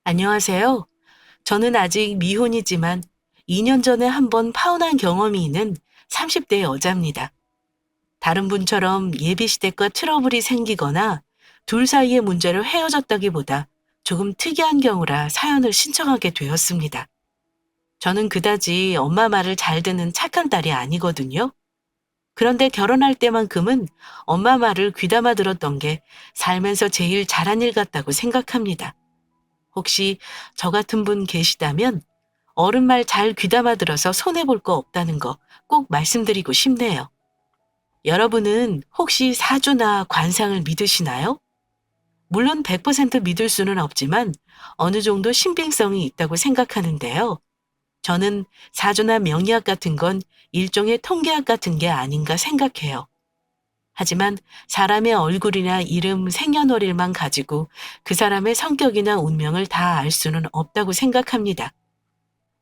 안녕하세요. 저는 아직 미혼이지만 2년 전에 한번 파혼한 경험이 있는 30대 여자입니다. 다른 분처럼 예비시댁과 트러블이 생기거나 둘 사이의 문제로 헤어졌다기보다 조금 특이한 경우라 사연을 신청하게 되었습니다. 저는 그다지 엄마 말을 잘 듣는 착한 딸이 아니거든요. 그런데 결혼할 때만큼은 엄마 말을 귀담아 들었던 게 살면서 제일 잘한 일 같다고 생각합니다. 혹시 저 같은 분 계시다면 어른 말 잘 귀담아 들어서 손해볼 거 없다는 거 꼭 말씀드리고 싶네요. 여러분은 혹시 사주나 관상을 믿으시나요? 물론 100% 믿을 수는 없지만 어느 정도 신빙성이 있다고 생각하는데요. 저는 사주나 명리학 같은 건 일종의 통계학 같은 게 아닌가 생각해요. 하지만 사람의 얼굴이나 이름, 생년월일만 가지고 그 사람의 성격이나 운명을 다 알 수는 없다고 생각합니다.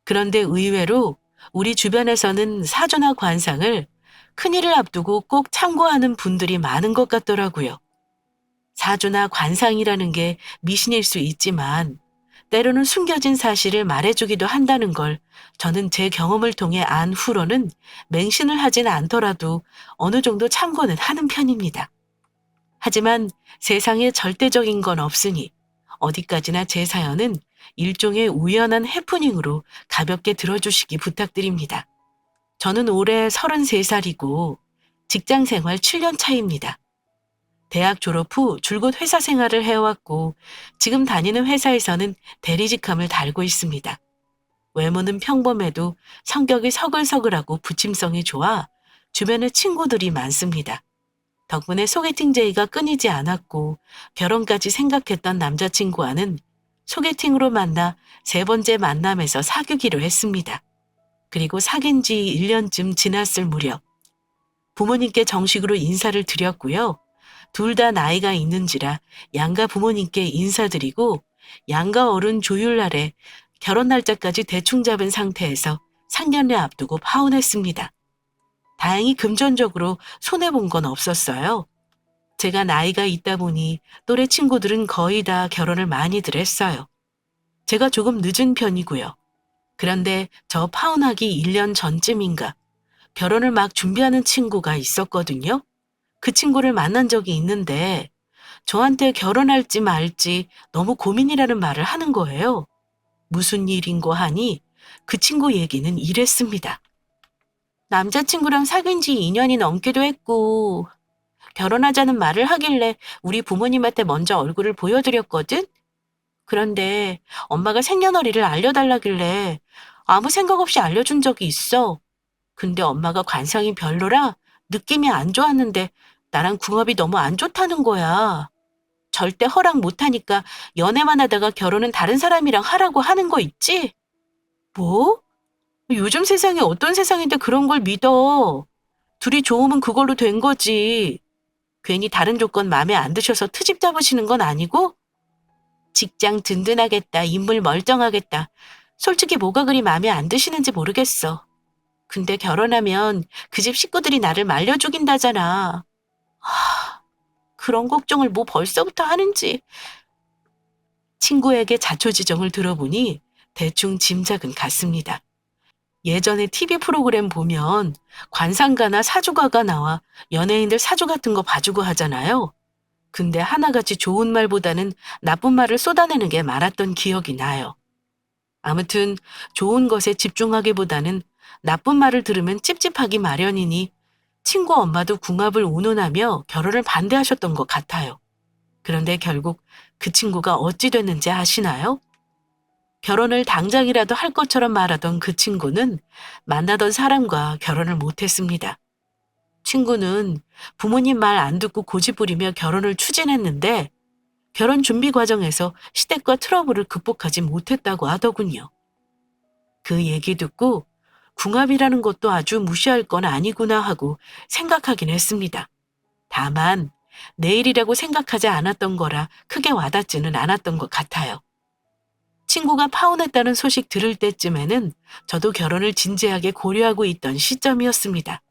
그런데 의외로 우리 주변에서는 사주나 관상을 큰일을 앞두고 꼭 참고하는 분들이 많은 것 같더라고요. 사주나 관상이라는 게 미신일 수 있지만 때로는 숨겨진 사실을 말해주기도 한다는 걸 저는 제 경험을 통해 안 후로는 맹신을 하진 않더라도 어느 정도 참고는 하는 편입니다. 하지만 세상에 절대적인 건 없으니 어디까지나 제 사연은 일종의 우연한 해프닝으로 가볍게 들어주시기 부탁드립니다. 저는 올해 33살이고 직장 생활 7년 차입니다. 대학 졸업 후 줄곧 회사 생활을 해왔고 지금 다니는 회사에서는 대리직함을 달고 있습니다. 외모는 평범해도 성격이 서글서글하고 부침성이 좋아 주변에 친구들이 많습니다. 덕분에 소개팅 제의가 끊이지 않았고 결혼까지 생각했던 남자친구와는 소개팅으로 만나 세 번째 만남에서 사귀기로 했습니다. 그리고 사귄 지 1년쯤 지났을 무렵 부모님께 정식으로 인사를 드렸고요. 둘 다 나이가 있는지라 양가 부모님께 인사드리고 양가 어른 조율날에 결혼 날짜까지 대충 잡은 상태에서 상견례 앞두고 파혼했습니다. 다행히 금전적으로 손해본 건 없었어요. 제가 나이가 있다 보니 또래 친구들은 거의 다 결혼을 많이들 했어요. 제가 조금 늦은 편이고요. 그런데 저 파혼하기 1년 전쯤인가 결혼을 막 준비하는 친구가 있었거든요. 그 친구를 만난 적이 있는데 저한테 결혼할지 말지 너무 고민이라는 말을 하는 거예요. 무슨 일인고 하니 그 친구 얘기는 이랬습니다. 남자친구랑 사귄 지 2년이 넘기도 했고 결혼하자는 말을 하길래 우리 부모님한테 먼저 얼굴을 보여드렸거든? 그런데 엄마가 생년월일을 알려달라길래 아무 생각 없이 알려준 적이 있어. 근데 엄마가 관상이 별로라 느낌이 안 좋았는데 나랑 궁합이 너무 안 좋다는 거야. 절대 허락 못하니까 연애만 하다가 결혼은 다른 사람이랑 하라고 하는 거 있지? 뭐? 요즘 세상에 어떤 세상인데 그런 걸 믿어. 둘이 좋으면 그걸로 된 거지. 괜히 다른 조건 마음에 안 드셔서 트집 잡으시는 건 아니고? 직장 든든하겠다, 인물 멀쩡하겠다. 솔직히 뭐가 그리 마음에 안 드시는지 모르겠어. 근데 결혼하면 그 집 식구들이 나를 말려 죽인다잖아. 하, 그런 걱정을 뭐 벌써부터 하는지. 친구에게 자초지종을 들어보니 대충 짐작은 갔습니다. 예전에 TV 프로그램 보면 관상가나 사주가가 나와 연예인들 사주 같은 거 봐주고 하잖아요. 근데 하나같이 좋은 말보다는 나쁜 말을 쏟아내는 게 많았던 기억이 나요. 아무튼 좋은 것에 집중하기보다는 나쁜 말을 들으면 찝찝하기 마련이니 친구 엄마도 궁합을 운운하며 결혼을 반대하셨던 것 같아요. 그런데 결국 그 친구가 어찌 됐는지 아시나요? 결혼을 당장이라도 할 것처럼 말하던 그 친구는 만나던 사람과 결혼을 못했습니다. 친구는 부모님 말 안 듣고 고집부리며 결혼을 추진했는데 결혼 준비 과정에서 시댁과 트러블을 극복하지 못했다고 하더군요. 그 얘기 듣고 궁합이라는 것도 아주 무시할 건 아니구나 하고 생각하긴 했습니다. 다만 내일이라고 생각하지 않았던 거라 크게 와닿지는 않았던 것 같아요. 친구가 파혼했다는 소식 들을 때쯤에는 저도 결혼을 진지하게 고려하고 있던 시점이었습니다.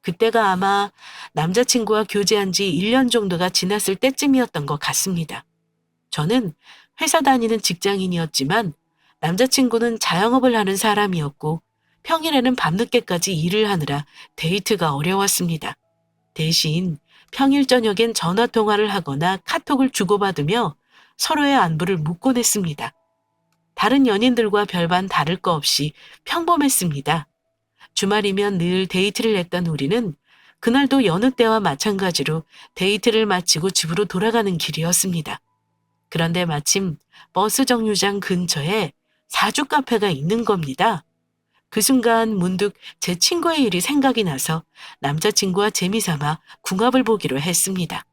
그때가 아마 남자친구와 교제한 지 1년 정도가 지났을 때쯤이었던 것 같습니다. 저는 회사 다니는 직장인이었지만 남자친구는 자영업을 하는 사람이었고 평일에는 밤늦게까지 일을 하느라 데이트가 어려웠습니다. 대신 평일 저녁엔 전화 통화를 하거나 카톡을 주고받으며 서로의 안부를 묻곤 했습니다. 다른 연인들과 별반 다를 거 없이 평범했습니다. 주말이면 늘 데이트를 했던 우리는 그날도 여느 때와 마찬가지로 데이트를 마치고 집으로 돌아가는 길이었습니다. 그런데 마침 버스 정류장 근처에 사주 카페가 있는 겁니다. 그 순간 문득 제 친구의 일이 생각이 나서 남자친구와 재미삼아 궁합을 보기로 했습니다.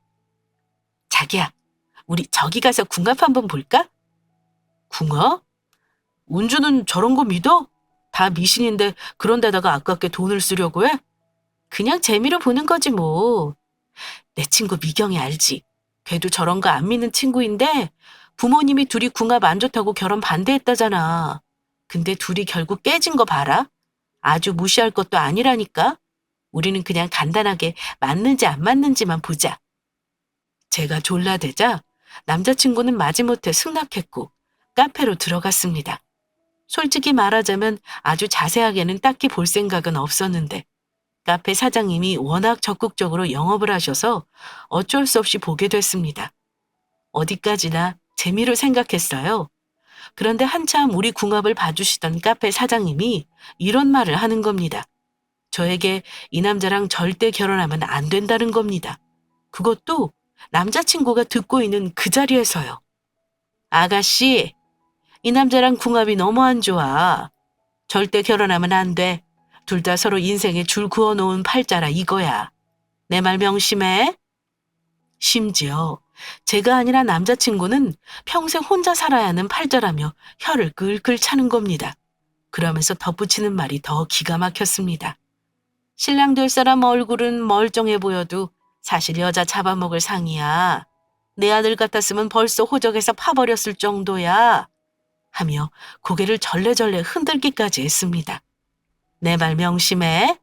자기야, 우리 저기 가서 궁합 한번 볼까? 궁합? 운주는 저런 거 믿어? 다 미신인데 그런 데다가 아깝게 돈을 쓰려고 해? 그냥 재미로 보는 거지 뭐. 내 친구 미경이 알지? 걔도 저런 거 안 믿는 친구인데 부모님이 둘이 궁합 안 좋다고 결혼 반대했다잖아. 근데 둘이 결국 깨진 거 봐라. 아주 무시할 것도 아니라니까. 우리는 그냥 간단하게 맞는지 안 맞는지만 보자. 제가 졸라대자 남자친구는 마지못해 승낙했고 카페로 들어갔습니다. 솔직히 말하자면 아주 자세하게는 딱히 볼 생각은 없었는데 카페 사장님이 워낙 적극적으로 영업을 하셔서 어쩔 수 없이 보게 됐습니다. 어디까지나 재미로 생각했어요. 그런데 한참 우리 궁합을 봐주시던 카페 사장님이 이런 말을 하는 겁니다. 저에게 이 남자랑 절대 결혼하면 안 된다는 겁니다. 그것도 남자친구가 듣고 있는 그 자리에서요. 아가씨, 이 남자랑 궁합이 너무 안 좋아. 절대 결혼하면 안 돼. 둘 다 서로 인생에 줄 그어놓은 팔자라 이거야. 내 말 명심해. 심지어 제가 아니라 남자친구는 평생 혼자 살아야 하는 팔자라며 혀를 끌끌 차는 겁니다. 그러면서 덧붙이는 말이 더 기가 막혔습니다. 신랑 될 사람 얼굴은 멀쩡해 보여도 사실 여자 잡아먹을 상이야. 내 아들 같았으면 벌써 호적에서 파버렸을 정도야. 하며 고개를 절레절레 흔들기까지 했습니다. 내 말 명심해.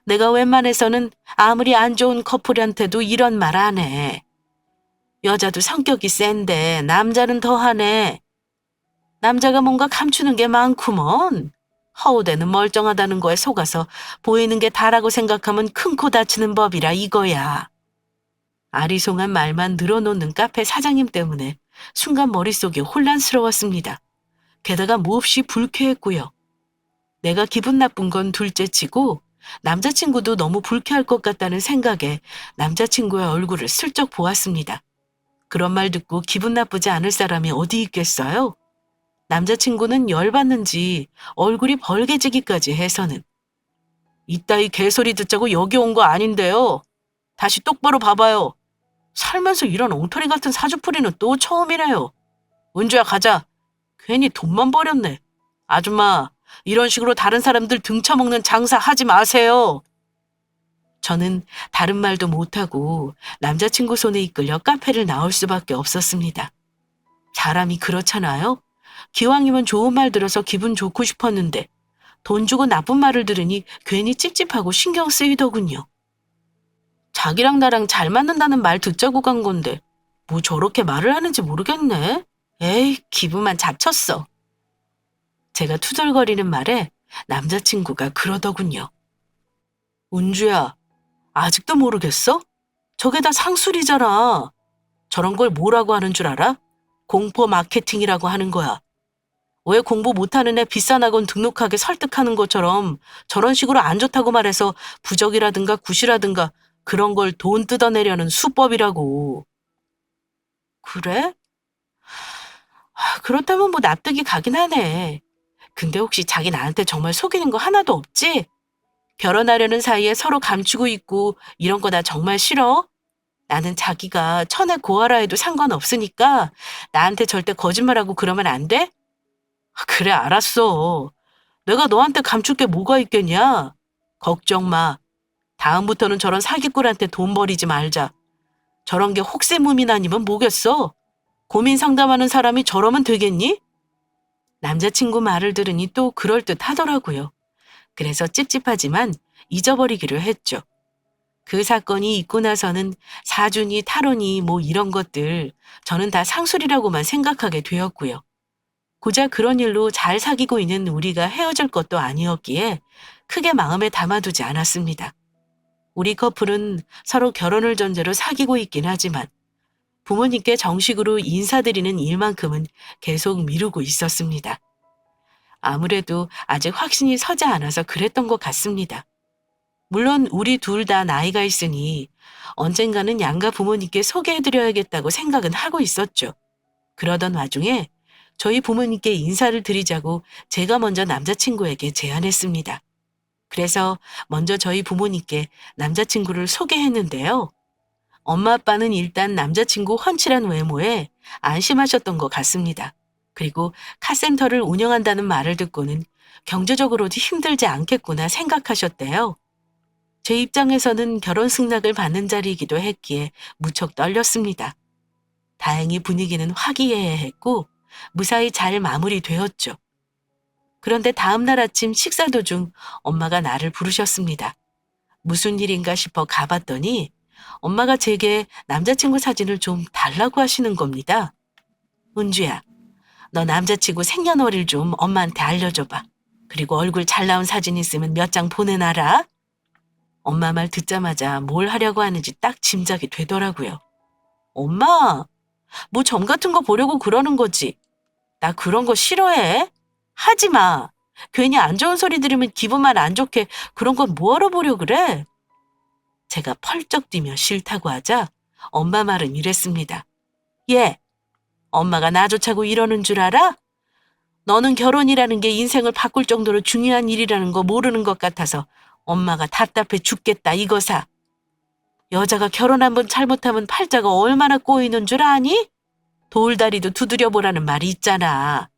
내가 웬만해서는 아무리 안 좋은 커플한테도 이런 말 안 해. 여자도 성격이 센데 남자는 더하네. 남자가 뭔가 감추는 게 많구먼. 허우대는 멀쩡하다는 거에 속아서 보이는 게 다라고 생각하면 큰 코 다치는 법이라 이거야. 아리송한 말만 늘어놓는 카페 사장님 때문에 순간 머릿속이 혼란스러웠습니다. 게다가 몹시 불쾌했고요. 내가 기분 나쁜 건 둘째치고 남자친구도 너무 불쾌할 것 같다는 생각에 남자친구의 얼굴을 슬쩍 보았습니다. 그런 말 듣고 기분 나쁘지 않을 사람이 어디 있겠어요? 남자친구는 열받는지 얼굴이 벌개지기까지 해서는 이따위 개소리 듣자고 여기 온 거 아닌데요. 다시 똑바로 봐봐요. 살면서 이런 엉터리 같은 사주풀이는 또 처음이래요. 은주야 가자. 괜히 돈만 버렸네. 아줌마 이런 식으로 다른 사람들 등쳐먹는 장사 하지 마세요. 저는 다른 말도 못하고 남자친구 손에 이끌려 카페를 나올 수밖에 없었습니다. 사람이 그렇잖아요. 기왕이면 좋은 말 들어서 기분 좋고 싶었는데 돈 주고 나쁜 말을 들으니 괜히 찝찝하고 신경 쓰이더군요. 자기랑 나랑 잘 맞는다는 말 듣자고 간 건데 뭐 저렇게 말을 하는지 모르겠네. 에이, 기분만 잡쳤어. 제가 투덜거리는 말에 남자친구가 그러더군요. 은주야, 아직도 모르겠어? 저게 다 상술이잖아. 저런 걸 뭐라고 하는 줄 알아? 공포 마케팅이라고 하는 거야. 왜 공부 못하는 애 비싼 학원 등록하게 설득하는 것처럼 저런 식으로 안 좋다고 말해서 부적이라든가 굿이라든가 그런 걸 돈 뜯어내려는 수법이라고. 그래? 그렇다면 뭐 납득이 가긴 하네. 근데 혹시 자기 나한테 정말 속이는 거 하나도 없지? 결혼하려는 사이에 서로 감추고 있고 이런 거 나 정말 싫어? 나는 자기가 천에 고아라 해도 상관없으니까 나한테 절대 거짓말하고 그러면 안 돼? 그래, 알았어. 내가 너한테 감출 게 뭐가 있겠냐? 걱정 마. 다음부터는 저런 사기꾼한테 돈 버리지 말자. 저런 게 혹세무민 아니면 뭐겠어? 고민 상담하는 사람이 저러면 되겠니? 남자친구 말을 들으니 또 그럴듯 하더라고요. 그래서 찝찝하지만 잊어버리기로 했죠. 그 사건이 있고 나서는 사주니 타로니 뭐 이런 것들 저는 다 상술이라고만 생각하게 되었고요. 고작 그런 일로 잘 사귀고 있는 우리가 헤어질 것도 아니었기에 크게 마음에 담아두지 않았습니다. 우리 커플은 서로 결혼을 전제로 사귀고 있긴 하지만 부모님께 정식으로 인사드리는 일만큼은 계속 미루고 있었습니다. 아무래도 아직 확신이 서지 않아서 그랬던 것 같습니다. 물론 우리 둘 다 나이가 있으니 언젠가는 양가 부모님께 소개해드려야겠다고 생각은 하고 있었죠. 그러던 와중에 저희 부모님께 인사를 드리자고 제가 먼저 남자친구에게 제안했습니다. 그래서 먼저 저희 부모님께 남자친구를 소개했는데요. 엄마 아빠는 일단 남자친구 훤칠한 외모에 안심하셨던 것 같습니다. 그리고 카센터를 운영한다는 말을 듣고는 경제적으로도 힘들지 않겠구나 생각하셨대요. 제 입장에서는 결혼 승낙을 받는 자리이기도 했기에 무척 떨렸습니다. 다행히 분위기는 화기애애했고 무사히 잘 마무리되었죠. 그런데 다음날 아침 식사 도중 엄마가 나를 부르셨습니다. 무슨 일인가 싶어 가봤더니 엄마가 제게 남자친구 사진을 좀 달라고 하시는 겁니다. 은주야, 너 남자친구 생년월일 좀 엄마한테 알려줘봐. 그리고 얼굴 잘 나온 사진 있으면 몇 장 보내놔라. 엄마 말 듣자마자 뭘 하려고 하는지 딱 짐작이 되더라고요. 엄마, 뭐 점 같은 거 보려고 그러는 거지. 나 그런 거 싫어해. 하지 마. 괜히 안 좋은 소리 들으면 기분만 안 좋게 그런 건 뭐하러 보려 그래? 제가 펄쩍 뛰며 싫다고 하자 엄마 말은 이랬습니다. 얘, 엄마가 나조차고 이러는 줄 알아? 너는 결혼이라는 게 인생을 바꿀 정도로 중요한 일이라는 거 모르는 것 같아서 엄마가 답답해 죽겠다 이거사. 여자가 결혼 한번 잘못하면 팔자가 얼마나 꼬이는 줄 아니? 돌다리도 두드려보라는 말이 있잖아.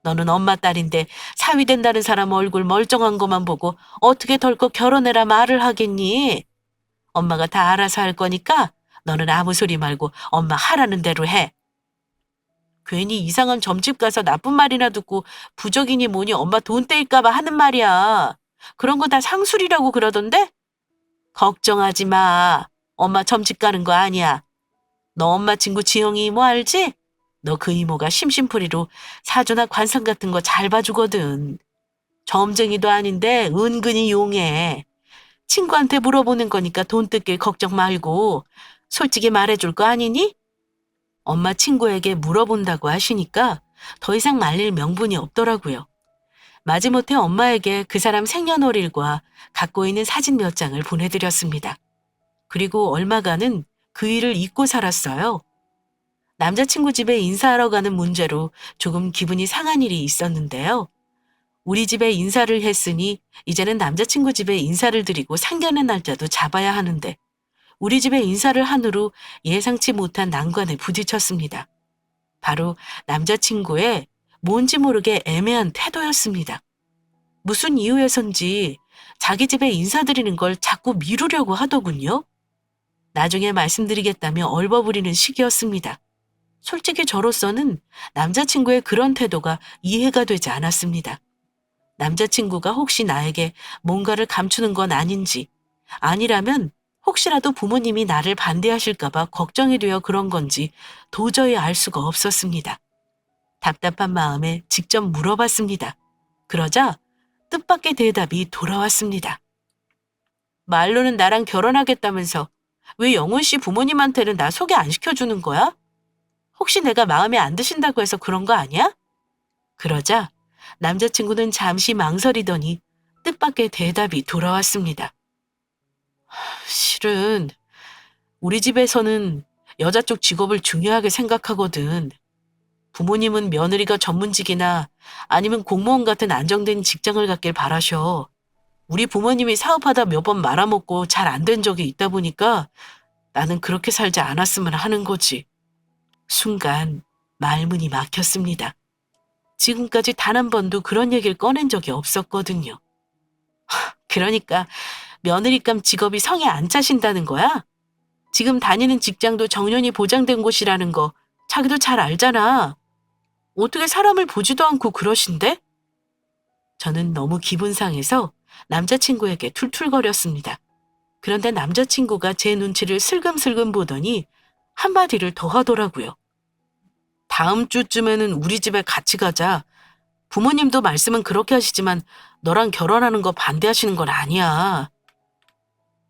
너는 엄마 딸인데 사위 된다는 사람 얼굴 멀쩡한 것만 보고 어떻게 덜컥 결혼해라 말을 하겠니? 엄마가 다 알아서 할 거니까 너는 아무 소리 말고 엄마 하라는 대로 해. 괜히 이상한 점집 가서 나쁜 말이나 듣고 부적이니 뭐니 엄마 돈 떼일까 봐 하는 말이야. 그런 거 다 상술이라고 그러던데? 걱정하지 마. 엄마 점집 가는 거 아니야. 너 엄마 친구 지영이 이모 알지? 너 그 이모가 심심풀이로 사주나 관상 같은 거 잘 봐주거든. 점쟁이도 아닌데 은근히 용해. 친구한테 물어보는 거니까 돈 뜯길 걱정 말고 솔직히 말해줄 거 아니니? 엄마 친구에게 물어본다고 하시니까 더 이상 말릴 명분이 없더라고요. 마지못해 엄마에게 그 사람 생년월일과 갖고 있는 사진 몇 장을 보내드렸습니다. 그리고 얼마간은 그 일을 잊고 살았어요. 남자친구 집에 인사하러 가는 문제로 조금 기분이 상한 일이 있었는데요. 우리 집에 인사를 했으니 이제는 남자친구 집에 인사를 드리고 상견례 날짜도 잡아야 하는데 우리 집에 인사를 한 후로 예상치 못한 난관에 부딪혔습니다. 바로 남자친구의 뭔지 모르게 애매한 태도였습니다. 무슨 이유에선지 자기 집에 인사드리는 걸 자꾸 미루려고 하더군요. 나중에 말씀드리겠다며 얼버무리는 시기였습니다. 솔직히 저로서는 남자친구의 그런 태도가 이해가 되지 않았습니다. 남자친구가 혹시 나에게 뭔가를 감추는 건 아닌지, 아니라면 혹시라도 부모님이 나를 반대하실까봐 걱정이 되어 그런 건지 도저히 알 수가 없었습니다. 답답한 마음에 직접 물어봤습니다. 그러자 뜻밖의 대답이 돌아왔습니다. 말로는 나랑 결혼하겠다면서 왜 영훈 씨 부모님한테는 나 소개 안 시켜주는 거야? 혹시 내가 마음에 안 드신다고 해서 그런 거 아니야? 그러자 남자친구는 잠시 망설이더니 뜻밖의 대답이 돌아왔습니다. 실은 우리 집에서는 여자 쪽 직업을 중요하게 생각하거든. 부모님은 며느리가 전문직이나 아니면 공무원 같은 안정된 직장을 갖길 바라셔. 우리 부모님이 사업하다 몇 번 말아먹고 잘 안 된 적이 있다 보니까 나는 그렇게 살지 않았으면 하는 거지. 순간 말문이 막혔습니다. 지금까지 단 한 번도 그런 얘기를 꺼낸 적이 없었거든요. 그러니까 며느리감 직업이 성에 안 차신다는 거야? 지금 다니는 직장도 정년이 보장된 곳이라는 거 자기도 잘 알잖아. 어떻게 사람을 보지도 않고 그러신데? 저는 너무 기분 상해서 남자친구에게 툴툴거렸습니다. 그런데 남자친구가 제 눈치를 슬금슬금 보더니 한마디를 더 하더라고요. 다음 주쯤에는 우리 집에 같이 가자. 부모님도 말씀은 그렇게 하시지만 너랑 결혼하는 거 반대하시는 건 아니야.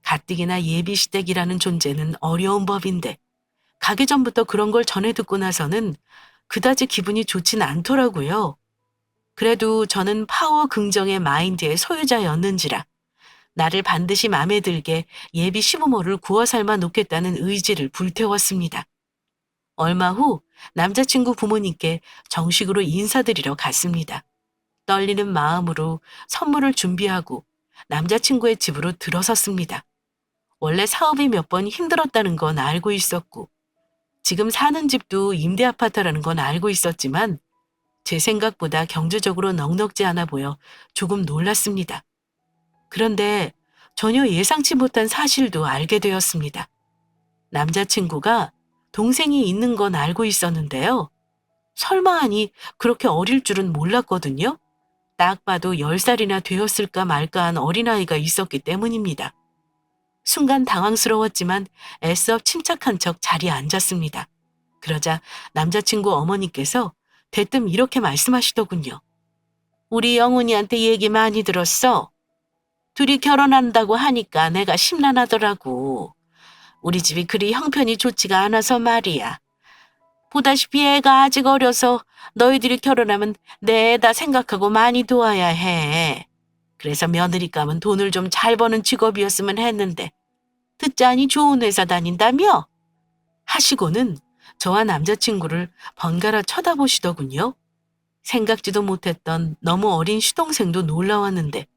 가뜩이나 예비시댁이라는 존재는 어려운 법인데 가기 전부터 그런 걸 전해 듣고 나서는 그다지 기분이 좋진 않더라고요. 그래도 저는 파워 긍정의 마인드의 소유자였는지라 나를 반드시 마음에 들게 예비 시부모를 구워 삶아 놓겠다는 의지를 불태웠습니다. 얼마 후 남자친구 부모님께 정식으로 인사드리러 갔습니다. 떨리는 마음으로 선물을 준비하고 남자친구의 집으로 들어섰습니다. 원래 사업이 몇 번 힘들었다는 건 알고 있었고 지금 사는 집도 임대 아파트라는 건 알고 있었지만 제 생각보다 경제적으로 넉넉지 않아 보여 조금 놀랐습니다. 그런데 전혀 예상치 못한 사실도 알게 되었습니다. 남자친구가 동생이 있는 건 알고 있었는데요. 설마 하니 그렇게 어릴 줄은 몰랐거든요. 딱 봐도 10살이나 되었을까 말까한 어린아이가 있었기 때문입니다. 순간 당황스러웠지만 애써 침착한 척 자리에 앉았습니다. 그러자 남자친구 어머니께서 대뜸 이렇게 말씀하시더군요. 우리 영훈이한테 얘기 많이 들었어. 둘이 결혼한다고 하니까 내가 심란하더라고. 우리 집이 그리 형편이 좋지가 않아서 말이야. 보다시피 애가 아직 어려서 너희들이 결혼하면 내 애다 생각하고 많이 도와야 해. 그래서 며느리감은 돈을 좀 잘 버는 직업이었으면 했는데 듣자니 좋은 회사 다닌다며? 하시고는 저와 남자친구를 번갈아 쳐다보시더군요. 생각지도 못했던 너무 어린 시동생도 놀라웠는데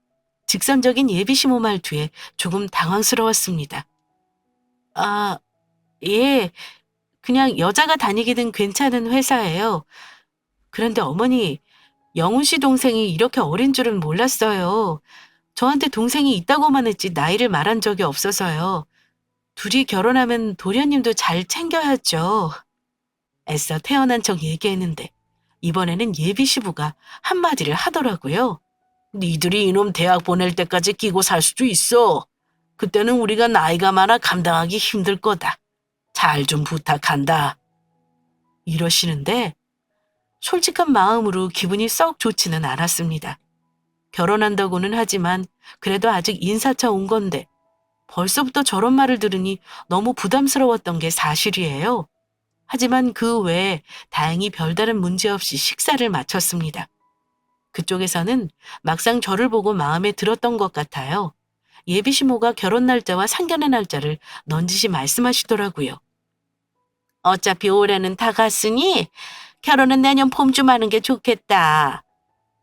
직선적인 예비시모 말투에 조금 당황스러웠습니다. 아, 예, 그냥 여자가 다니기는 괜찮은 회사예요. 그런데 어머니, 영훈 씨 동생이 이렇게 어린 줄은 몰랐어요. 저한테 동생이 있다고만 했지 나이를 말한 적이 없어서요. 둘이 결혼하면 도련님도 잘 챙겨야죠. 애써 태어난 척 얘기했는데 이번에는 예비시부가 한마디를 하더라고요. 니들이 이놈 대학 보낼 때까지 끼고 살 수도 있어. 그때는 우리가 나이가 많아 감당하기 힘들 거다. 잘 좀 부탁한다. 이러시는데 솔직한 마음으로 기분이 썩 좋지는 않았습니다. 결혼한다고는 하지만 그래도 아직 인사차 온 건데 벌써부터 저런 말을 들으니 너무 부담스러웠던 게 사실이에요. 하지만 그 외에 다행히 별다른 문제 없이 식사를 마쳤습니다. 그쪽에서는 막상 저를 보고 마음에 들었던 것 같아요. 예비시모가 결혼 날짜와 상견례 날짜를 넌지시 말씀하시더라고요. 어차피 올해는 다 갔으니 결혼은 내년 봄쯤 하는 게 좋겠다.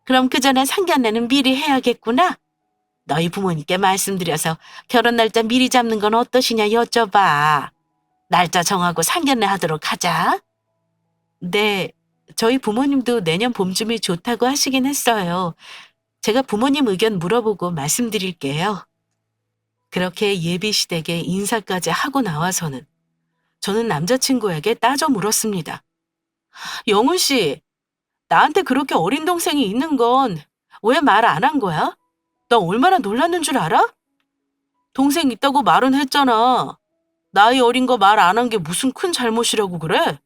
그럼 그 전에 상견례는 미리 해야겠구나. 너희 부모님께 말씀드려서 결혼 날짜 미리 잡는 건 어떠시냐 여쭤봐. 날짜 정하고 상견례 하도록 하자. 네, 저희 부모님도 내년 봄쯤이 좋다고 하시긴 했어요. 제가 부모님 의견 물어보고 말씀드릴게요. 그렇게 예비시댁에 인사까지 하고 나와서는 저는 남자친구에게 따져 물었습니다. 영훈 씨, 나한테 그렇게 어린 동생이 있는 건 왜 말 안 한 거야? 너 얼마나 놀랐는 줄 알아? 동생 있다고 말은 했잖아. 나이 어린 거 말 안 한 게 무슨 큰 잘못이라고 그래?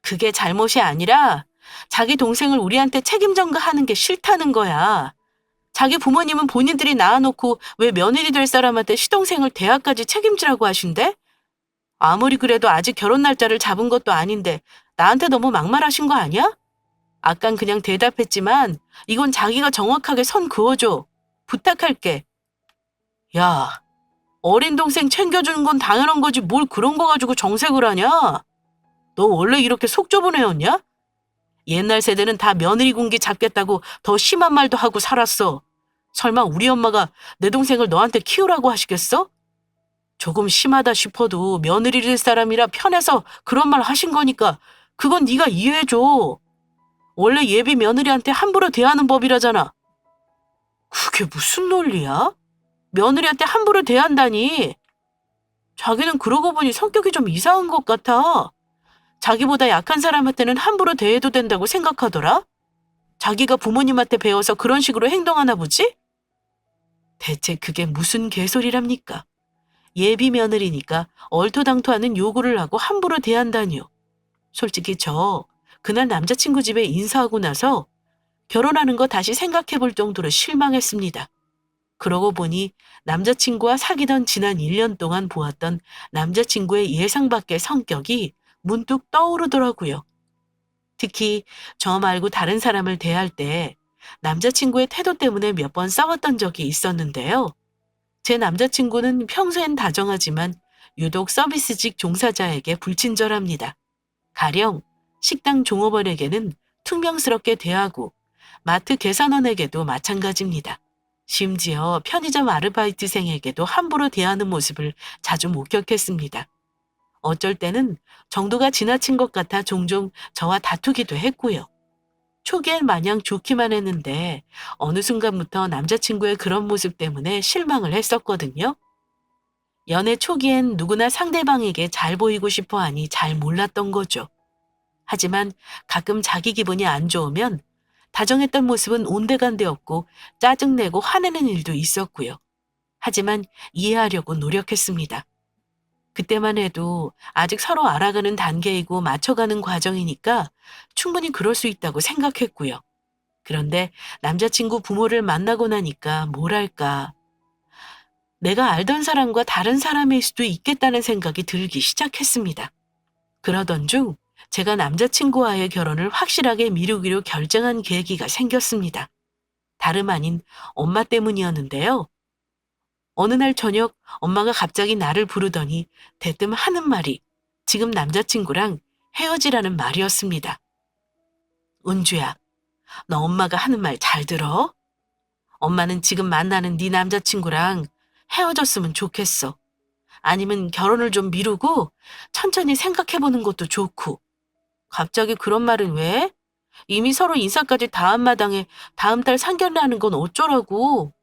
그게 잘못이 아니라 자기 동생을 우리한테 책임 전가하는 게 싫다는 거야. 자기 부모님은 본인들이 낳아놓고 왜 며느리 될 사람한테 시동생을 대학까지 책임지라고 하신대? 아무리 그래도 아직 결혼 날짜를 잡은 것도 아닌데 나한테 너무 막말하신 거 아니야? 아깐 그냥 대답했지만 이건 자기가 정확하게 선 그어줘. 부탁할게. 야, 어린 동생 챙겨주는 건 당연한 거지 뭘 그런 거 가지고 정색을 하냐? 너 원래 이렇게 속 좁은 애였냐? 옛날 세대는 다 며느리 군기 잡겠다고 더 심한 말도 하고 살았어. 설마 우리 엄마가 내 동생을 너한테 키우라고 하시겠어? 조금 심하다 싶어도 며느리 될 사람이라 편해서 그런 말 하신 거니까 그건 네가 이해해줘. 원래 예비 며느리한테 함부로 대하는 법이라잖아. 그게 무슨 논리야? 며느리한테 함부로 대한다니. 자기는 그러고 보니 성격이 좀 이상한 것 같아. 자기보다 약한 사람한테는 함부로 대해도 된다고 생각하더라? 자기가 부모님한테 배워서 그런 식으로 행동하나 보지? 대체 그게 무슨 개소리랍니까? 예비 며느리니까 얼토당토하는 요구를 하고 함부로 대한다니요. 솔직히 그날 남자친구 집에 인사하고 나서 결혼하는 거 다시 생각해 볼 정도로 실망했습니다. 그러고 보니 남자친구와 사귀던 지난 1년 동안 보았던 남자친구의 예상 밖의 성격이 문득 떠오르더라고요. 특히 저 말고 다른 사람을 대할 때 남자친구의 태도 때문에 몇 번 싸웠던 적이 있었는데요. 제 남자친구는 평소엔 다정하지만 유독 서비스직 종사자에게 불친절합니다. 가령 식당 종업원에게는 퉁명스럽게 대하고 마트 계산원에게도 마찬가지입니다. 심지어 편의점 아르바이트생에게도 함부로 대하는 모습을 자주 목격했습니다. 어쩔 때는 정도가 지나친 것 같아 종종 저와 다투기도 했고요. 초기엔 마냥 좋기만 했는데 어느 순간부터 남자친구의 그런 모습 때문에 실망을 했었거든요. 연애 초기엔 누구나 상대방에게 잘 보이고 싶어 하니 잘 몰랐던 거죠. 하지만 가끔 자기 기분이 안 좋으면 다정했던 모습은 온데간데 없고 짜증내고 화내는 일도 있었고요. 하지만 이해하려고 노력했습니다. 그때만 해도 아직 서로 알아가는 단계이고 맞춰가는 과정이니까 충분히 그럴 수 있다고 생각했고요. 그런데 남자친구 부모를 만나고 나니까 뭐랄까, 내가 알던 사람과 다른 사람일 수도 있겠다는 생각이 들기 시작했습니다. 그러던 중 제가 남자친구와의 결혼을 확실하게 미루기로 결정한 계기가 생겼습니다. 다름 아닌 엄마 때문이었는데요. 어느 날 저녁 엄마가 갑자기 나를 부르더니 대뜸 하는 말이 지금 남자친구랑 헤어지라는 말이었습니다. 은주야, 너 엄마가 하는 말 잘 들어? 엄마는 지금 만나는 네 남자친구랑 헤어졌으면 좋겠어. 아니면 결혼을 좀 미루고 천천히 생각해보는 것도 좋고. 갑자기 그런 말은 왜? 이미 서로 인사까지 다 한 마당에 다음 달 상견례 하는 건 어쩌라고.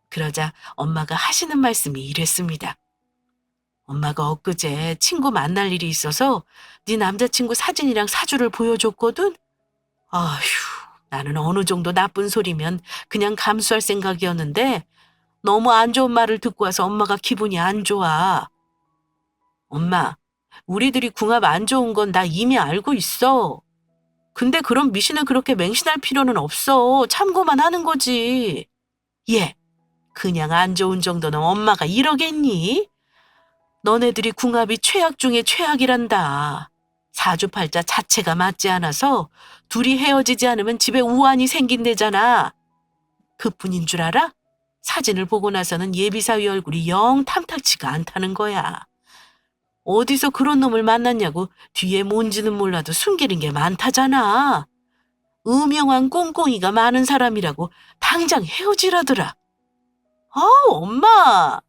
그러자 엄마가 하시는 말씀이 이랬습니다. 엄마가 엊그제 친구 만날 일이 있어서 네 남자친구 사진이랑 사주를 보여줬거든? 아휴, 나는 어느 정도 나쁜 소리면 그냥 감수할 생각이었는데 너무 안 좋은 말을 듣고 와서 엄마가 기분이 안 좋아. 엄마, 우리들이 궁합 안 좋은 건 나 이미 알고 있어. 근데 그런 미신을 그렇게 맹신할 필요는 없어. 참고만 하는 거지. 얘, 그냥 안 좋은 정도는 엄마가 이러겠니? 너네들이 궁합이 최악 중에 최악이란다. 사주팔자 자체가 맞지 않아서 둘이 헤어지지 않으면 집에 우환이 생긴대잖아. 그뿐인 줄 알아? 사진을 보고 나서는 예비사위 얼굴이 영 탐탁치가 않다는 거야. 어디서 그런 놈을 만났냐고 뒤에 뭔지는 몰라도 숨기는 게 많다잖아. 음영한 꽁꽁이가 많은 사람이라고 당장 헤어지라더라. 엄마.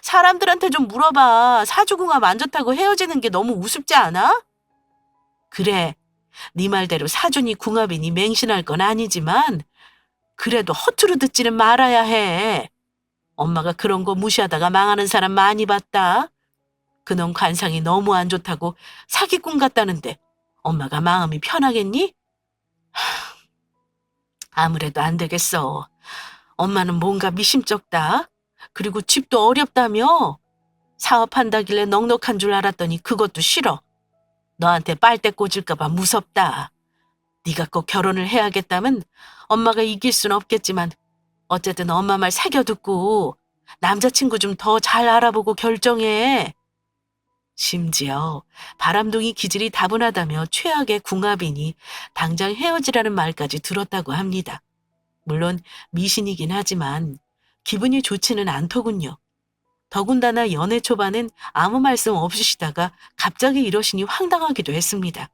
사람들한테 좀 물어봐. 사주궁합 안 좋다고 헤어지는 게 너무 우습지 않아? 그래. 네 말대로 사주니 궁합이니 맹신할 건 아니지만 그래도 허투루 듣지는 말아야 해. 엄마가 그런 거 무시하다가 망하는 사람 많이 봤다. 그놈 관상이 너무 안 좋다고 사기꾼 같다는데 엄마가 마음이 편하겠니? 아무래도 안 되겠어. 엄마는 뭔가 미심쩍다. 그리고 집도 어렵다며. 사업한다길래 넉넉한 줄 알았더니 그것도 싫어. 너한테 빨대 꽂을까 봐 무섭다. 네가 꼭 결혼을 해야겠다면 엄마가 이길 순 없겠지만 어쨌든 엄마 말 새겨 듣고 남자친구 좀 더 잘 알아보고 결정해. 심지어 바람둥이 기질이 다분하다며 최악의 궁합이니 당장 헤어지라는 말까지 들었다고 합니다. 물론 미신이긴 하지만 기분이 좋지는 않더군요. 더군다나 연애 초반엔 아무 말씀 없으시다가 갑자기 이러시니 황당하기도 했습니다.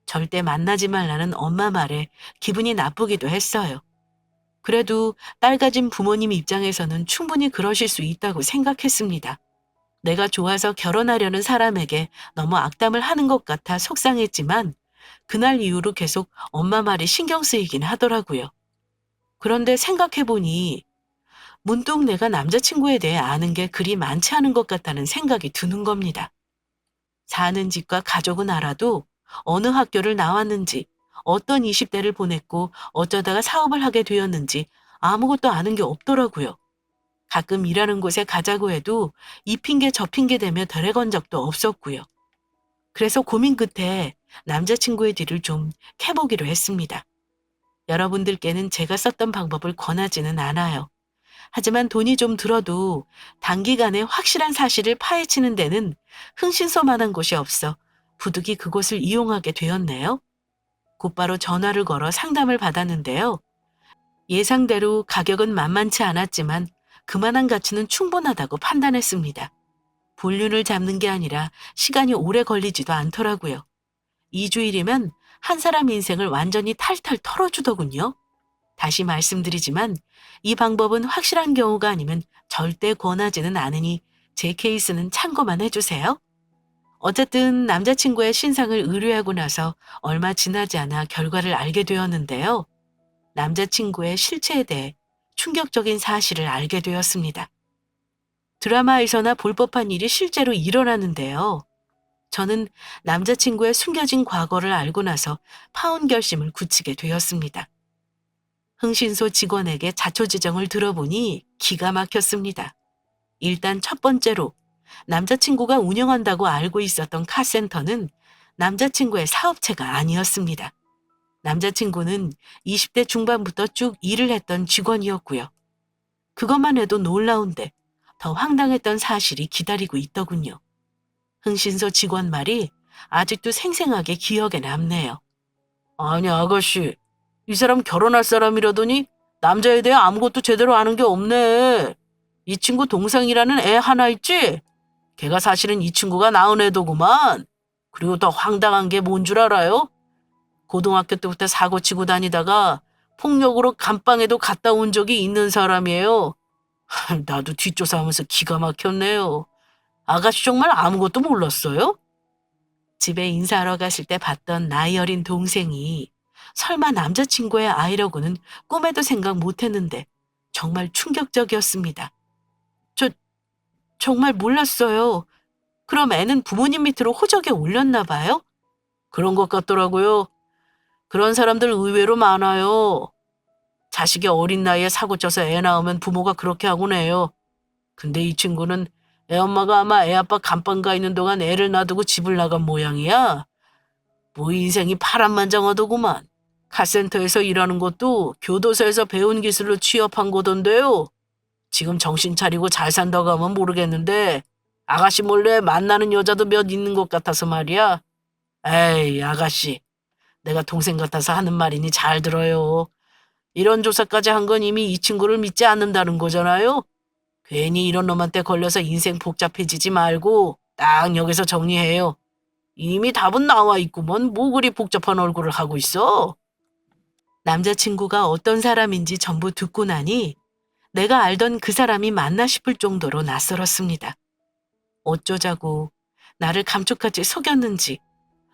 절대 만나지 말라는 엄마 말에 기분이 나쁘기도 했어요. 그래도 딸 가진 부모님 입장에서는 충분히 그러실 수 있다고 생각했습니다. 내가 좋아서 결혼하려는 사람에게 너무 악담을 하는 것 같아 속상했지만 그날 이후로 계속 엄마 말이 신경 쓰이긴 하더라고요. 그런데 생각해보니 문득 내가 남자친구에 대해 아는 게 그리 많지 않은 것 같다는 생각이 드는 겁니다. 사는 집과 가족은 알아도 어느 학교를 나왔는지, 어떤 20대를 보냈고 어쩌다가 사업을 하게 되었는지 아무것도 아는 게 없더라고요. 가끔 일하는 곳에 가자고 해도 이 핑계 저 핑계 대며 데려간 적도 없었고요. 그래서 고민 끝에 남자친구의 뒤를 좀 캐보기로 했습니다. 여러분들께는 제가 썼던 방법을 권하지는 않아요. 하지만 돈이 좀 들어도 단기간에 확실한 사실을 파헤치는 데는 흥신소만한 곳이 없어 부득이 그곳을 이용하게 되었네요. 곧바로 전화를 걸어 상담을 받았는데요. 예상대로 가격은 만만치 않았지만 그만한 가치는 충분하다고 판단했습니다. 볼륨을 잡는 게 아니라 시간이 오래 걸리지도 않더라고요. 2주일이면 한 사람 인생을 완전히 탈탈 털어주더군요. 다시 말씀드리지만 이 방법은 확실한 경우가 아니면 절대 권하지는 않으니 제 케이스는 참고만 해주세요. 어쨌든 남자친구의 신상을 의뢰하고 나서 얼마 지나지 않아 결과를 알게 되었는데요. 남자친구의 실체에 대해 충격적인 사실을 알게 되었습니다. 드라마에서나 볼 법한 일이 실제로 일어나는데요. 저는 남자친구의 숨겨진 과거를 알고 나서 파혼 결심을 굳히게 되었습니다. 흥신소 직원에게 자초지정을 들어보니 기가 막혔습니다. 일단 첫 번째로 남자친구가 운영한다고 알고 있었던 카센터는 남자친구의 사업체가 아니었습니다. 남자친구는 20대 중반부터 쭉 일을 했던 직원이었고요. 그것만 해도 놀라운데 더 황당했던 사실이 기다리고 있더군요. 흥신소 직원 말이 아직도 생생하게 기억에 남네요. 아니 아가씨, 이 사람 결혼할 사람이라더니 남자에 대해 아무것도 제대로 아는 게 없네. 이 친구 동생이라는 애 하나 있지? 걔가 사실은 이 친구가 낳은 애더구만. 그리고 더 황당한 게 뭔 줄 알아요? 고등학교 때부터 사고 치고 다니다가 폭력으로 감방에도 갔다 온 적이 있는 사람이에요. 나도 뒷조사하면서 기가 막혔네요. 아가씨 정말 아무것도 몰랐어요? 집에 인사하러 갔을 때 봤던 나이 어린 동생이 설마 남자친구의 아이라고는 꿈에도 생각 못했는데 정말 충격적이었습니다. 저 정말 몰랐어요. 그럼 애는 부모님 밑으로 호적에 올렸나 봐요? 그런 것 같더라고요. 그런 사람들 의외로 많아요. 자식이 어린 나이에 사고 쳐서 애 낳으면 부모가 그렇게 하곤 해요. 근데 이 친구는 애 엄마가 아마 애 아빠 감방 가 있는 동안 애를 놔두고 집을 나간 모양이야. 뭐 인생이 파란만장하더구만. 카센터에서 일하는 것도 교도소에서 배운 기술로 취업한 거던데요. 지금 정신 차리고 잘 산다고 하면 모르겠는데 아가씨 몰래 만나는 여자도 몇 있는 것 같아서 말이야. 에이 아가씨, 내가 동생 같아서 하는 말이니 잘 들어요. 이런 조사까지 한 건 이미 이 친구를 믿지 않는다는 거잖아요. 괜히 이런 놈한테 걸려서 인생 복잡해지지 말고 딱 여기서 정리해요. 이미 답은 나와 있구먼. 뭐 그리 복잡한 얼굴을 하고 있어? 남자친구가 어떤 사람인지 전부 듣고 나니 내가 알던 그 사람이 맞나 싶을 정도로 낯설었습니다. 어쩌자고 나를 감쪽같이 속였는지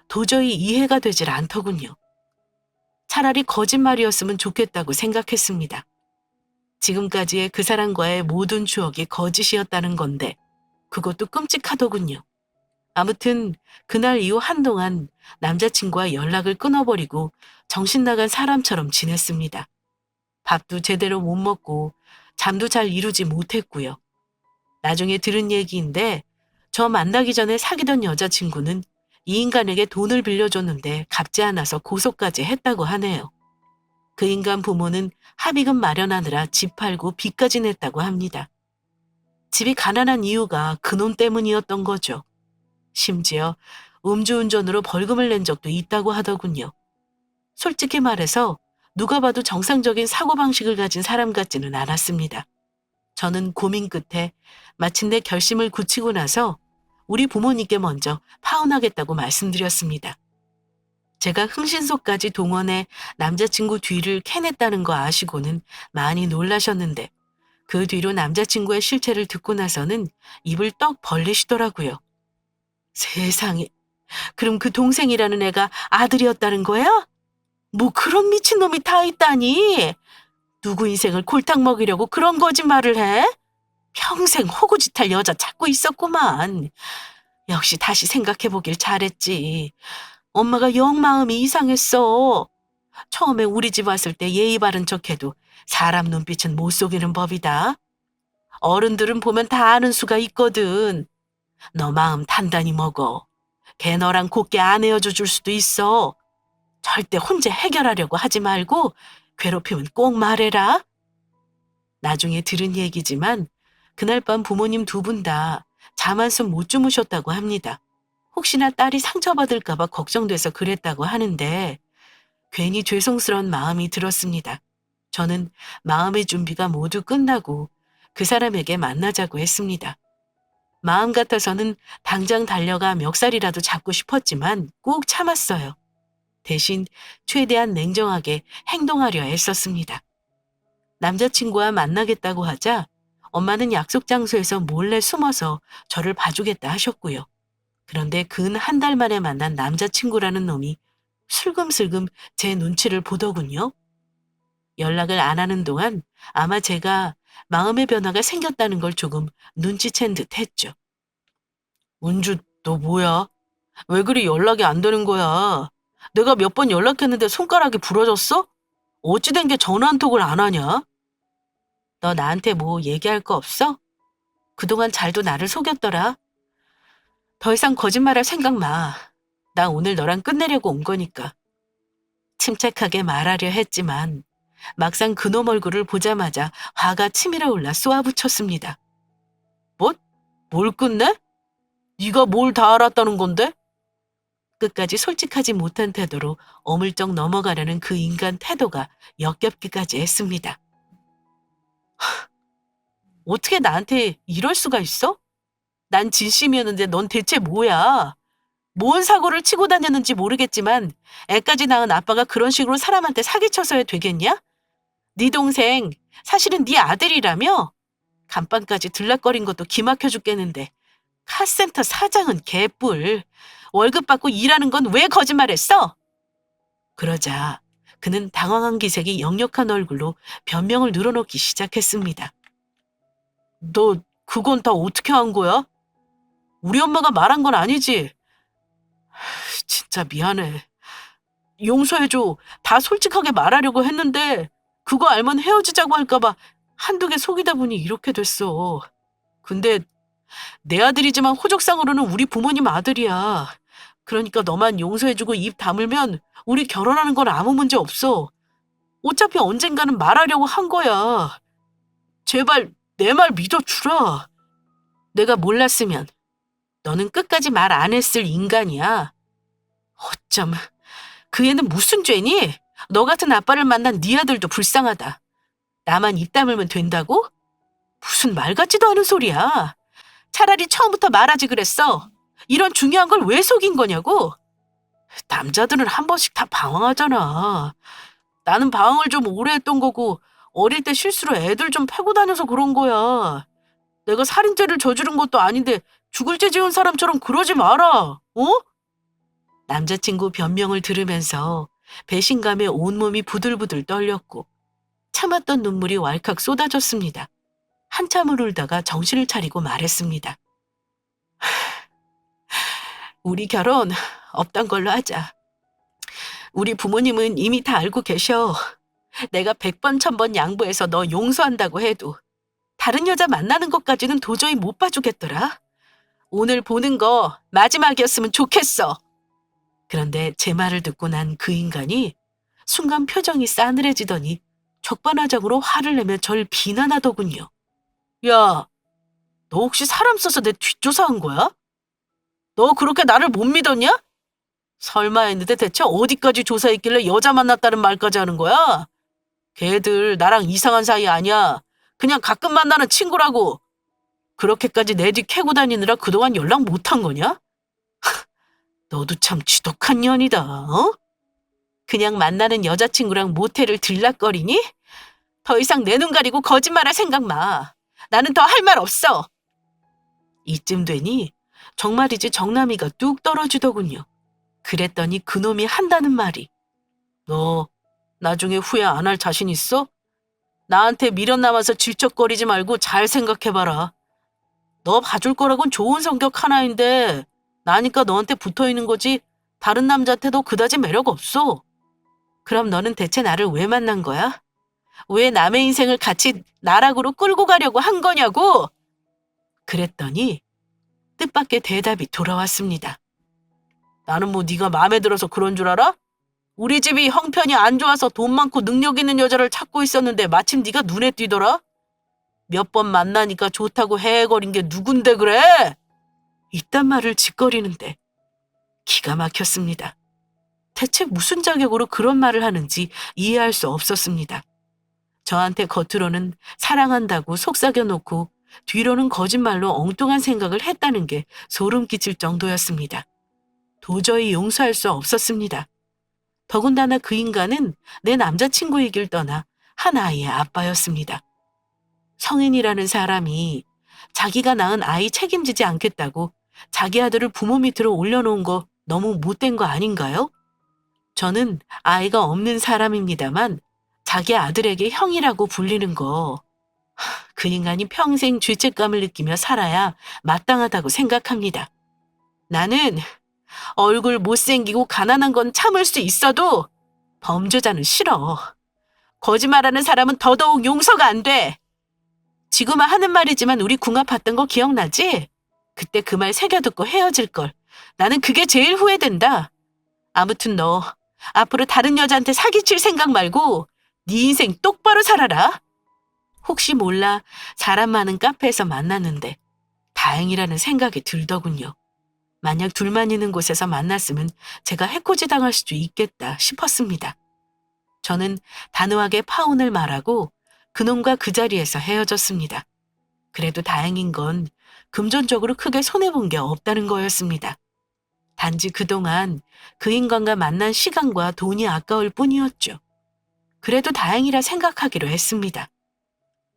도저히 이해가 되질 않더군요. 차라리 거짓말이었으면 좋겠다고 생각했습니다. 지금까지의 그 사람과의 모든 추억이 거짓이었다는 건데 그것도 끔찍하더군요. 아무튼 그날 이후 한동안 남자친구와 연락을 끊어버리고 정신 나간 사람처럼 지냈습니다. 밥도 제대로 못 먹고 잠도 잘 이루지 못했고요. 나중에 들은 얘기인데 저 만나기 전에 사귀던 여자친구는 이 인간에게 돈을 빌려줬는데 갚지 않아서 고소까지 했다고 하네요. 그 인간 부모는 합의금 마련하느라 집 팔고 빚까지 냈다고 합니다. 집이 가난한 이유가 그놈 때문이었던 거죠. 심지어 음주운전으로 벌금을 낸 적도 있다고 하더군요. 솔직히 말해서 누가 봐도 정상적인 사고방식을 가진 사람 같지는 않았습니다. 저는 고민 끝에 마침내 결심을 굳히고 나서 우리 부모님께 먼저 파혼하겠다고 말씀드렸습니다. 제가 흥신소까지 동원해 남자친구 뒤를 캐냈다는 거 아시고는 많이 놀라셨는데 그 뒤로 남자친구의 실체를 듣고 나서는 입을 떡 벌리시더라고요. 세상에, 그럼 그 동생이라는 애가 아들이었다는 거야? 뭐 그런 미친놈이 다 있다니? 누구 인생을 골탕 먹이려고 그런 거짓말을 해? 평생 호구짓할 여자 찾고 있었구만. 역시 다시 생각해보길 잘했지. 엄마가 영 마음이 이상했어. 처음에 우리 집 왔을 때 예의 바른 척해도 사람 눈빛은 못 속이는 법이다. 어른들은 보면 다 아는 수가 있거든. 너 마음 단단히 먹어. 걔 너랑 곱게 안 헤어져 줄 수도 있어. 절대 혼자 해결하려고 하지 말고 괴롭히면 꼭 말해라. 나중에 들은 얘기지만 그날 밤 부모님 두 분 다 잠 한숨 못 주무셨다고 합니다. 혹시나 딸이 상처받을까 봐 걱정돼서 그랬다고 하는데 괜히 죄송스러운 마음이 들었습니다. 저는 마음의 준비가 모두 끝나고 그 사람에게 만나자고 했습니다. 마음 같아서는 당장 달려가 멱살이라도 잡고 싶었지만 꾹 참았어요. 대신 최대한 냉정하게 행동하려 애썼습니다. 남자친구와 만나겠다고 하자 엄마는 약속 장소에서 몰래 숨어서 저를 봐주겠다 하셨고요. 그런데 근 한 달 만에 만난 남자친구라는 놈이 슬금슬금 제 눈치를 보더군요. 연락을 안 하는 동안 아마 제가 마음의 변화가 생겼다는 걸 조금 눈치챈 듯 했죠. 은주, 너 뭐야? 왜 그리 연락이 안 되는 거야? 내가 몇 번 연락했는데 손가락이 부러졌어? 어찌 된 게 전화 한 톡을 안 하냐? 너 나한테 뭐 얘기할 거 없어? 그동안 잘도 나를 속였더라. 더 이상 거짓말할 생각 마. 나 오늘 너랑 끝내려고 온 거니까. 침착하게 말하려 했지만 막상 그놈 얼굴을 보자마자 화가 치밀어 올라 쏘아붙였습니다. 뭐? 뭘 끝내? 네가 뭘 다 알았다는 건데? 끝까지 솔직하지 못한 태도로 어물쩍 넘어가려는 그 인간 태도가 역겹기까지 했습니다. 어떻게 나한테 이럴 수가 있어? 난 진심이었는데 넌 대체 뭐야? 뭔 사고를 치고 다녔는지 모르겠지만 애까지 낳은 아빠가 그런 식으로 사람한테 사기쳐서야 되겠냐? 네 동생 사실은 네 아들이라며? 간판까지 들락거린 것도 기막혀 죽겠는데 카센터 사장은 개뿔. 월급 받고 일하는 건 왜 거짓말했어? 그러자 그는 당황한 기색이 역력한 얼굴로 변명을 늘어놓기 시작했습니다. 너 그건 다 어떻게 한 거야? 우리 엄마가 말한 건 아니지? 진짜 미안해. 용서해줘. 다 솔직하게 말하려고 했는데 그거 알면 헤어지자고 할까봐 한두 개 속이다 보니 이렇게 됐어. 근데 내 아들이지만 호적상으로는 우리 부모님 아들이야. 그러니까 너만 용서해주고 입 다물면 우리 결혼하는 건 아무 문제 없어. 어차피 언젠가는 말하려고 한 거야. 제발 내 말 믿어주라. 내가 몰랐으면 너는 끝까지 말 안 했을 인간이야. 어쩜 그 애는 무슨 죄니? 너 같은 아빠를 만난 네 아들도 불쌍하다. 나만 입 다물면 된다고? 무슨 말 같지도 않은 소리야. 차라리 처음부터 말하지 그랬어. 이런 중요한 걸 왜 속인 거냐고? 남자들은 한 번씩 다 방황하잖아. 나는 방황을 좀 오래 했던 거고 어릴 때 실수로 애들 좀 패고 다녀서 그런 거야. 내가 살인죄를 저지른 것도 아닌데 죽을 죄 지은 사람처럼 그러지 마라. 어? 남자친구 변명을 들으면서 배신감에 온몸이 부들부들 떨렸고 참았던 눈물이 왈칵 쏟아졌습니다. 한참을 울다가 정신을 차리고 말했습니다. 우리 결혼 없던 걸로 하자. 우리 부모님은 이미 다 알고 계셔. 내가 100번 1000번 양보해서 너 용서한다고 해도 다른 여자 만나는 것까지는 도저히 못 봐주겠더라. 오늘 보는 거 마지막이었으면 좋겠어. 그런데 제 말을 듣고 난 그 인간이 순간 표정이 싸늘해지더니 적반하장으로 화를 내며 절 비난하더군요. 야, 너 혹시 사람 써서 내 뒷조사한 거야? 너 그렇게 나를 못 믿었냐? 설마 했는데 대체 어디까지 조사했길래 여자 만났다는 말까지 하는 거야? 걔들 나랑 이상한 사이 아니야. 그냥 가끔 만나는 친구라고. 그렇게까지 내 뒤 캐고 다니느라 그동안 연락 못한 거냐? 너도 참 지독한 년이다, 어? 그냥 만나는 여자친구랑 모텔을 들락거리니? 더 이상 내 눈 가리고 거짓말할 생각 마. 나는 더 할 말 없어. 이쯤 되니 정말이지 정남이가 뚝 떨어지더군요. 그랬더니 그놈이 한다는 말이 너 나중에 후회 안 할 자신 있어? 나한테 미련 남아서 질척거리지 말고 잘 생각해봐라. 너 봐줄 거라곤 좋은 성격 하나인데 나니까 너한테 붙어있는 거지 다른 남자한테도 그다지 매력 없어. 그럼 너는 대체 나를 왜 만난 거야? 왜 남의 인생을 같이 나락으로 끌고 가려고 한 거냐고! 그랬더니 뜻밖의 대답이 돌아왔습니다. 나는 뭐 네가 마음에 들어서 그런 줄 알아? 우리 집이 형편이 안 좋아서 돈 많고 능력 있는 여자를 찾고 있었는데 마침 네가 눈에 띄더라? 몇 번 만나니까 좋다고 헤헤거린 게 누군데 그래? 이딴 말을 짓거리는데 기가 막혔습니다. 대체 무슨 자격으로 그런 말을 하는지 이해할 수 없었습니다. 저한테 겉으로는 사랑한다고 속삭여 놓고 뒤로는 거짓말로 엉뚱한 생각을 했다는 게 소름 끼칠 정도였습니다. 도저히 용서할 수 없었습니다. 더군다나 그 인간은 내 남자친구이길 떠나 한 아이의 아빠였습니다. 성인이라는 사람이 자기가 낳은 아이 책임지지 않겠다고 자기 아들을 부모 밑으로 올려놓은 거 너무 못된 거 아닌가요? 저는 아이가 없는 사람입니다만 자기 아들에게 형이라고 불리는 거, 그 인간이 평생 죄책감을 느끼며 살아야 마땅하다고 생각합니다. 나는 얼굴 못생기고 가난한 건 참을 수 있어도 범죄자는 싫어. 거짓말하는 사람은 더더욱 용서가 안 돼. 지금은 하는 말이지만 우리 궁합 봤던 거 기억나지? 그때 그 말 새겨듣고 헤어질 걸. 나는 그게 제일 후회된다. 아무튼 너 앞으로 다른 여자한테 사기칠 생각 말고 네 인생 똑바로 살아라. 혹시 몰라 사람 많은 카페에서 만났는데 다행이라는 생각이 들더군요. 만약 둘만 있는 곳에서 만났으면 제가 해코지 당할 수도 있겠다 싶었습니다. 저는 단호하게 파혼을 말하고 그놈과 그 자리에서 헤어졌습니다. 그래도 다행인 건 금전적으로 크게 손해본 게 없다는 거였습니다. 단지 그동안 그 인간과 만난 시간과 돈이 아까울 뿐이었죠. 그래도 다행이라 생각하기로 했습니다.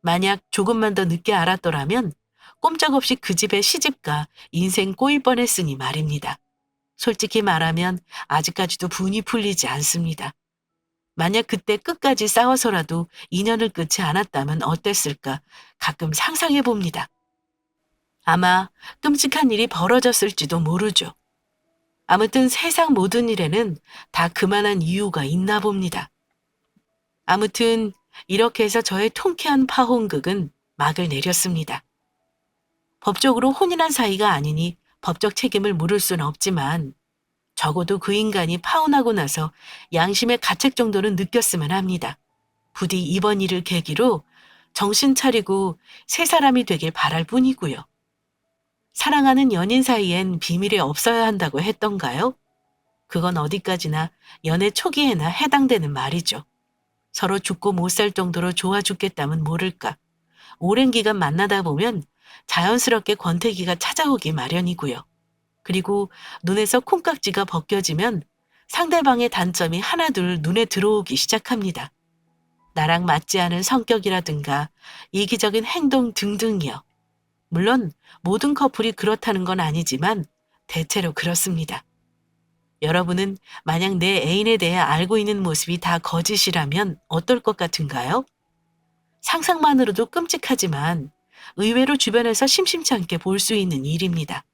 만약 조금만 더 늦게 알았더라면 꼼짝없이 그 집에 시집가 인생 꼬일 뻔했으니 말입니다. 솔직히 말하면 아직까지도 분이 풀리지 않습니다. 만약 그때 끝까지 싸워서라도 인연을 끊지 않았다면 어땠을까 가끔 상상해 봅니다. 아마 끔찍한 일이 벌어졌을지도 모르죠. 아무튼 세상 모든 일에는 다 그만한 이유가 있나 봅니다. 아무튼 이렇게 해서 저의 통쾌한 파혼극은 막을 내렸습니다. 법적으로 혼인한 사이가 아니니 법적 책임을 물을 수는 없지만 적어도 그 인간이 파혼하고 나서 양심의 가책 정도는 느꼈으면 합니다. 부디 이번 일을 계기로 정신 차리고 새 사람이 되길 바랄 뿐이고요. 사랑하는 연인 사이엔 비밀이 없어야 한다고 했던가요? 그건 어디까지나 연애 초기에나 해당되는 말이죠. 서로 죽고 못 살 정도로 좋아 죽겠다면 모를까. 오랜 기간 만나다 보면 자연스럽게 권태기가 찾아오기 마련이고요. 그리고 눈에서 콩깍지가 벗겨지면 상대방의 단점이 하나둘 눈에 들어오기 시작합니다. 나랑 맞지 않은 성격이라든가 이기적인 행동 등등이요. 물론 모든 커플이 그렇다는 건 아니지만 대체로 그렇습니다. 여러분은 만약 내 애인에 대해 알고 있는 모습이 다 거짓이라면 어떨 것 같은가요? 상상만으로도 끔찍하지만 의외로 주변에서 심심치 않게 볼 수 있는 일입니다.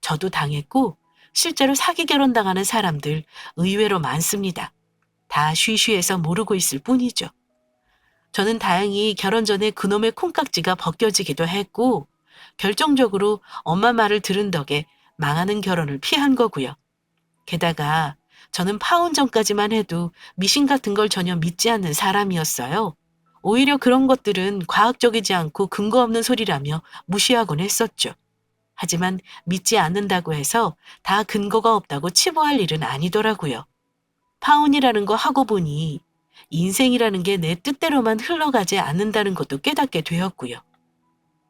저도 당했고 실제로 사기 결혼당하는 사람들 의외로 많습니다. 다 쉬쉬해서 모르고 있을 뿐이죠. 저는 다행히 결혼 전에 그놈의 콩깍지가 벗겨지기도 했고 결정적으로 엄마 말을 들은 덕에 망하는 결혼을 피한 거고요. 게다가 저는 파혼 전까지만 해도 미신 같은 걸 전혀 믿지 않는 사람이었어요. 오히려 그런 것들은 과학적이지 않고 근거 없는 소리라며 무시하곤 했었죠. 하지만 믿지 않는다고 해서 다 근거가 없다고 치부할 일은 아니더라고요. 파혼이라는 거 하고 보니 인생이라는 게 내 뜻대로만 흘러가지 않는다는 것도 깨닫게 되었고요.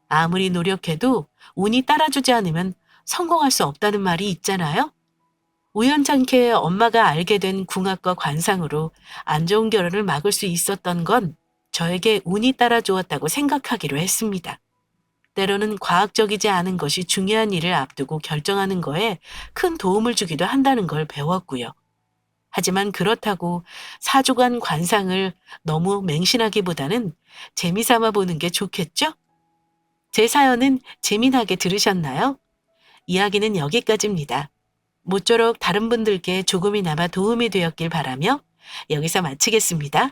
아무리 노력해도 운이 따라주지 않으면 성공할 수 없다는 말이 있잖아요. 우연찮게 엄마가 알게 된 궁합과 관상으로 안 좋은 결혼을 막을 수 있었던 건 저에게 운이 따라주었다고 생각하기로 했습니다. 때로는 과학적이지 않은 것이 중요한 일을 앞두고 결정하는 거에 큰 도움을 주기도 한다는 걸 배웠고요. 하지만 그렇다고 사주관 관상을 너무 맹신하기보다는 재미삼아 보는 게 좋겠죠? 제 사연은 재미나게 들으셨나요? 이야기는 여기까지입니다. 모쪼록 다른 분들께 조금이나마 도움이 되었길 바라며 여기서 마치겠습니다.